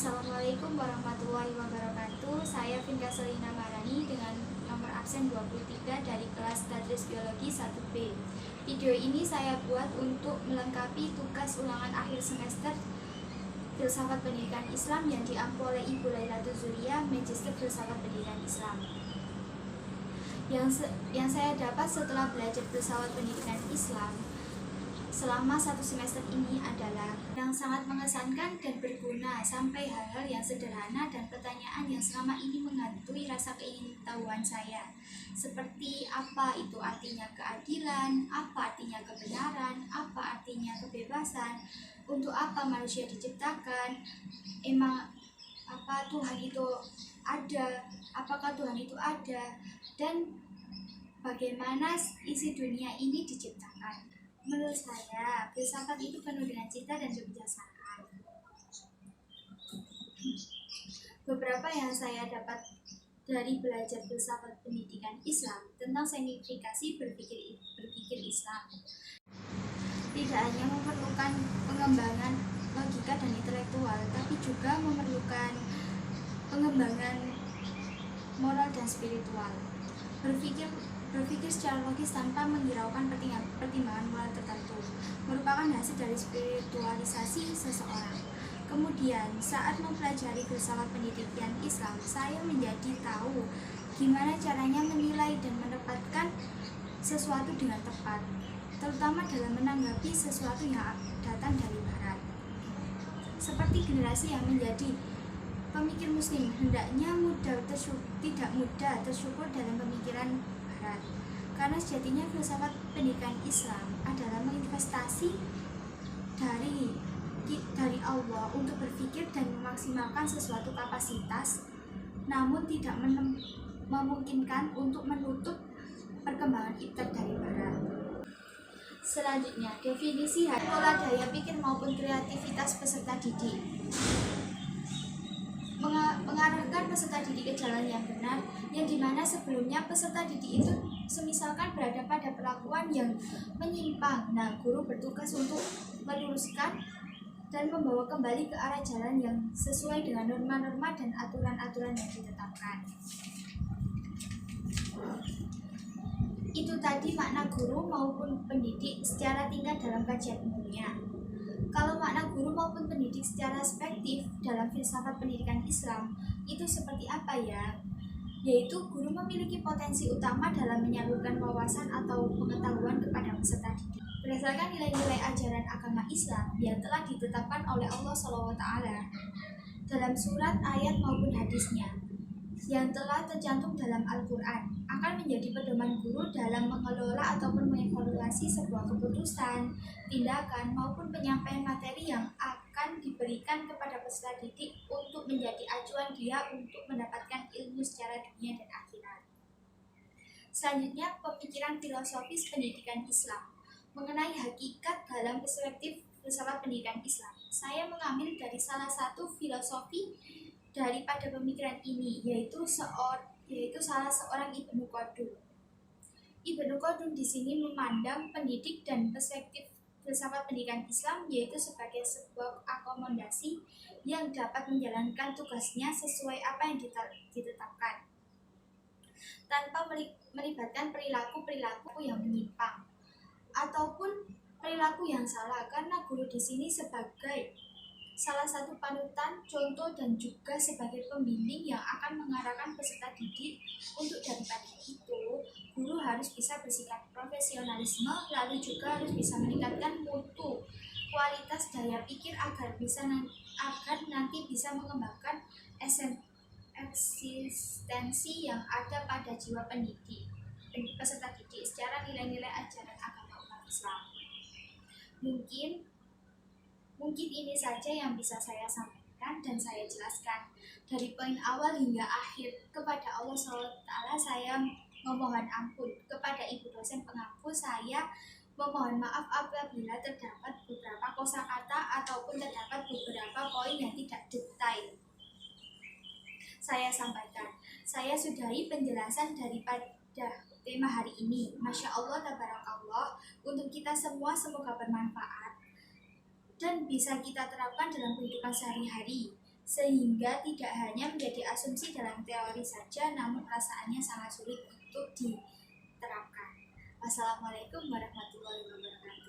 Assalamualaikum warahmatullahi wabarakatuh. Saya Vinka Selina Marani dengan nomor absen 23 dari kelas Tadris Biologi 1B. Video ini saya buat untuk melengkapi tugas ulangan akhir semester Filsafat Pendidikan Islam yang diampu oleh Ibu Lailatul Zulia, Magister Filsafat Pendidikan Islam. Yang saya dapat setelah belajar Filsafat Pendidikan Islam selama 1 semester ini adalah yang sangat mengesankan dan berguna, sampai hal-hal yang sederhana dan pertanyaan yang selama ini menghantui rasa keingintahuan saya, seperti apa itu artinya keadilan, apa artinya kebenaran, apa artinya kebebasan, untuk apa manusia diciptakan, emang apa Tuhan itu ada, apakah Tuhan itu ada, dan bagaimana isi dunia ini diciptakan. Menurut saya, filsafat itu penuh dengan cinta dan kebijaksanaan. Beberapa yang saya dapat dari belajar filsafat pendidikan Islam tentang signifikasi berpikir Islam. Tidak hanya memerlukan pengembangan logika dan intelektual, tapi juga memerlukan pengembangan moral dan spiritual. Berpikir secara logis tanpa menghiraukan pertimbangan moral tertentu merupakan hasil dari spiritualisasi seseorang. Kemudian, saat mempelajari filsafat pendidikan Islam, saya menjadi tahu gimana caranya menilai dan menempatkan sesuatu dengan tepat, terutama dalam menanggapi sesuatu yang datang dari barat. Seperti generasi yang menjadi pemikir muslim, hendaknya tidak mudah tersyukur dalam pemikiran barat, karena sejatinya filsafat pendidikan Islam adalah menginvestasi dari Allah untuk berpikir dan memaksimalkan sesuatu kapasitas, namun tidak memungkinkan untuk menutup perkembangan iptek dari barat. Selanjutnya, definisi pola daya pikir maupun kreativitas peserta didik. Mengarahkan peserta didik ke jalan yang benar, yang dimana sebelumnya peserta didik itu semisalkan berada pada perlakuan yang menyimpang. Nah, guru bertugas untuk meluruskan dan membawa kembali ke arah jalan yang sesuai dengan norma-norma dan aturan-aturan yang ditetapkan. Itu tadi makna guru maupun pendidik secara tingkat dalam kajian umumnya. Kalau makna guru maupun pendidik secara aspektif dalam filsafat pendidikan Islam itu seperti apa ya? Yaitu guru memiliki potensi utama dalam menyalurkan wawasan atau pengetahuan kepada peserta didik berdasarkan nilai-nilai ajaran agama Islam yang telah ditetapkan oleh Allah SWT dalam surat, ayat maupun hadisnya yang telah tercantum dalam Al-Quran, akan menjadi pedoman guru dalam mengelola ataupun mengevaluasi sebuah keputusan, tindakan maupun penyampaian materi yang akan diberikan kepada peserta didik untuk menjadi acuan dia untuk mendapatkan ilmu secara dunia dan akhirat. Selanjutnya, pemikiran filosofis pendidikan Islam mengenai hakikat dalam perspektif filsafat pendidikan Islam. Saya mengambil dari salah satu filosofi daripada pemikiran ini, yaitu salah seorang Ibnu Khaldun. Ibnu Khaldun di sini memandang pendidik dan perspektif filsafat pendidikan Islam yaitu sebagai sebuah akomodasi yang dapat menjalankan tugasnya sesuai apa yang ditetapkan, tanpa melibatkan perilaku-perilaku yang menyimpang ataupun perilaku yang salah, karena guru di sini sebagai salah satu panutan, contoh, dan juga sebagai pembimbing yang akan mengarahkan peserta didik. Untuk daripada itu, guru harus bisa bersikap profesionalisme, lalu juga harus bisa meningkatkan mutu kualitas daya pikir agar nanti bisa mengembangkan eksistensi yang ada pada jiwa peserta didik secara nilai-nilai ajaran agama umat Islam. Mungkin ini saja yang bisa saya sampaikan dan saya jelaskan dari poin awal hingga akhir. Kepada Allah SWT saya memohon ampun, kepada ibu dosen pengampu saya memohon maaf apabila terdapat beberapa kosakata ataupun terdapat beberapa poin yang tidak detail saya sampaikan. Saya sudahi penjelasan daripada tema hari ini. Masya Allah, tabarakallah, untuk kita semua semoga bermanfaat dan bisa kita terapkan dalam kehidupan sehari-hari. sehingga tidak hanya menjadi asumsi dalam teori saja, namun perasaannya sangat sulit untuk diterapkan. Wassalamualaikum warahmatullahi wabarakatuh.